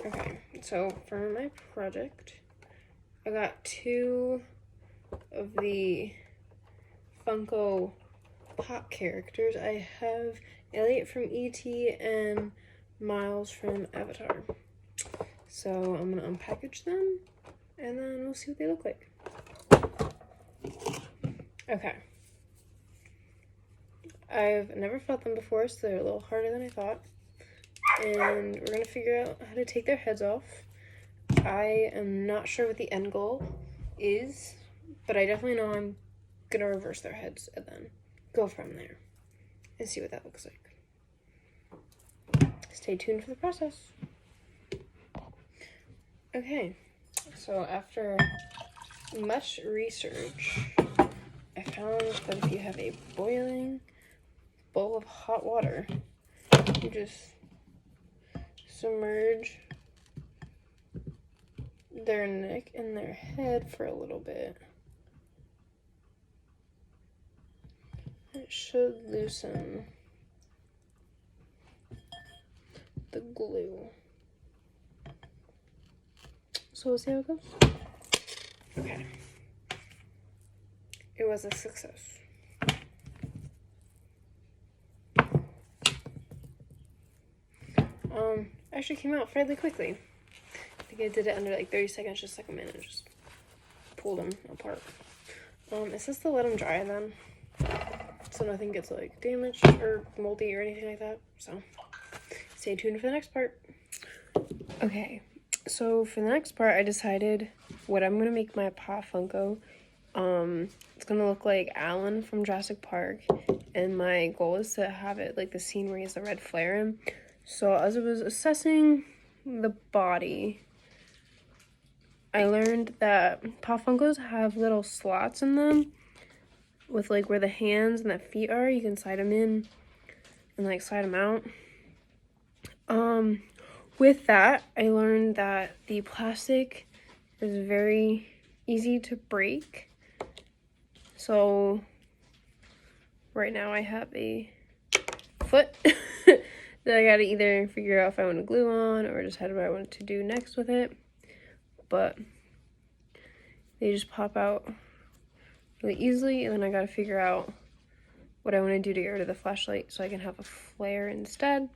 Okay, so for my project, I got 2 of the Funko Pop characters. I have Elliot from E.T. and Miles from Avatar. So I'm gonna unpackage them and then we'll see what they look like. Okay. I've never felt them before, so they're a little harder than I thought. And we're gonna figure out how to take their heads off. I am not sure what the end goal is, but I definitely know I'm gonna reverse their heads and then go from there and see what that looks like. Stay tuned for the process. Okay, so after much research, I found that if you have a boiling bowl of hot water, you just submerge their neck and their head for a little bit. It should loosen the glue. So we'll see how it goes. Okay. It was a success. Actually came out fairly quickly. I think I did it under like 30 seconds, just like a minute, just pulled them apart. It says to let them dry then, so nothing gets like damaged or moldy or anything like that. So stay tuned for the next part. Okay, so for the next part, I decided what I'm gonna make my Pop Funko. It's gonna look like Alan from Jurassic Park, and my goal is to have it like the scene where he has the red flare in. So as I was assessing the body, I learned that Pop Funkos have little slots in them with like where the hands and the feet are. You can slide them in and like slide them out. With that, I learned that the plastic is very easy to break. So right now I have a foot that I gotta either figure out if I want to glue on or decide what I want to do next with it. But they just pop out really easily, and then I gotta figure out what I want to do to get rid of the flashlight so I can have a flare instead.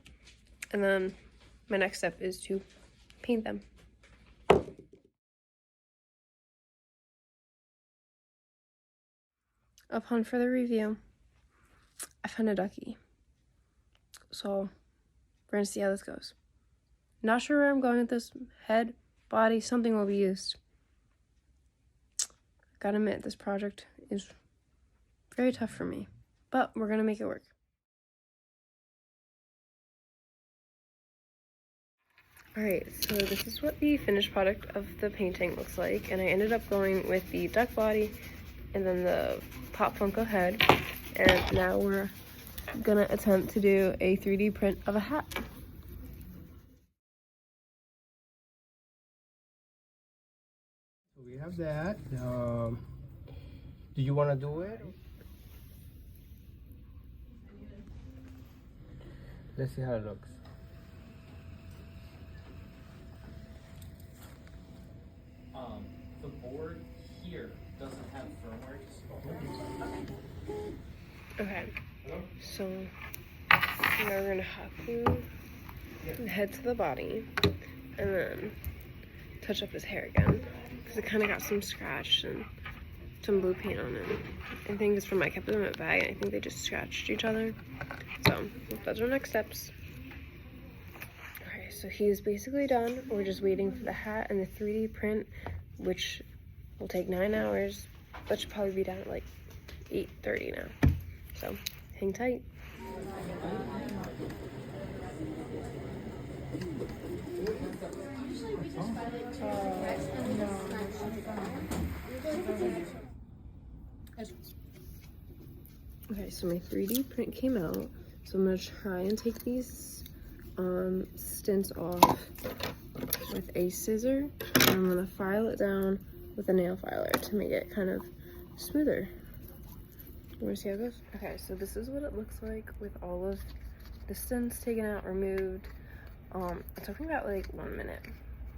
And then my next step is to paint them. Upon further review, I found a ducky. So we're gonna see how this goes. Not sure where I'm going with this. Head, body, something will be used. Gotta admit, this project is very tough for me, but we're gonna make it work. Alright, so this is what the finished product of the painting looks like, and I ended up going with the duck body and then the Pop Funko head, and now we're gonna attempt to do a 3D print of a hat. So we have that. Do you want to do it? Let's see how it looks. The board here doesn't have firmware. Okay, so now we're gonna hot glue the head to the body and then touch up his hair again because it kind of got some scratch and some blue paint on it. I think it's from I kept them in a bag and I think they just scratched each other. So those are next steps. Okay, so he's basically done. We're just waiting for the hat and the 3D print, which will take 9 hours, but should probably be done at like 8:30 now. So hang tight. Okay, so my 3D print came out, so I'm gonna try and take these stints off with a scissor, and I'm gonna file it down with a nail filer to make it kind of smoother. You wanna see how it goes? Okay, so this is what it looks like with all of the stints taken out, removed. It took me about like 1 minute.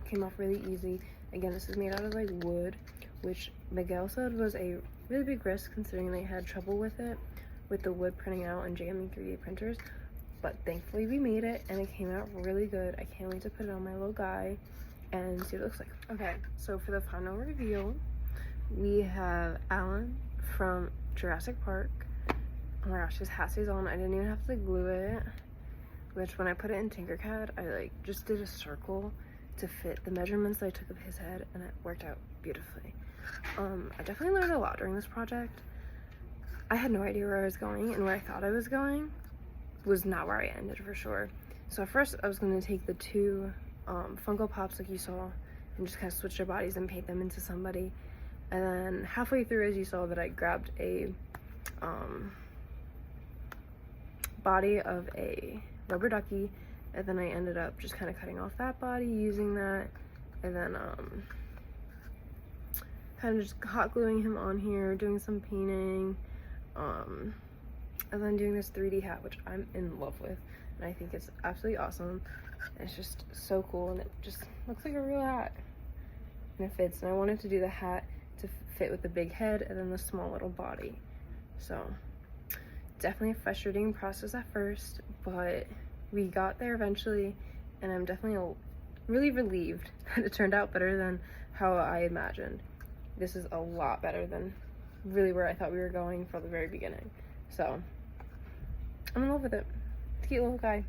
Came off really easy. Again, this is made out of like wood, which Miguel said was a really big risk considering they had trouble with it, with the wood printing out and jamming 3D printers. But thankfully we made it and it came out really good. I can't wait to put it on my little guy and see what it looks like. Okay, so for the final reveal, we have Alan from Jurassic Park. Oh my gosh, his hat stays on. I didn't even have to glue it, which when I put it in Tinkercad, I like just did a circle to fit the measurements that I took of his head, and it worked out beautifully. I definitely learned a lot during this project. I had no idea where I was going, and where I thought I was going was not where I ended for sure. So at first I was going to take the 2 Funko Pops like you saw and just kind of switch their bodies and paint them into somebody. And then halfway through, as you saw, that I grabbed a body of a rubber ducky, and then I ended up just kind of cutting off that body, using that, and then kind of just hot gluing him on here, doing some painting, and then doing this 3D hat, which I'm in love with, and I think it's absolutely awesome. And it's just so cool, and it just looks like a real hat, and it fits. And I wanted to do the hat to fit with the big head and then the small little body. So definitely a frustrating process at first, but we got there eventually, and I'm definitely really relieved that it turned out better than how I imagined. This is a lot better than really where I thought we were going from the very beginning. So I'm in love with it. It's a cute little guy.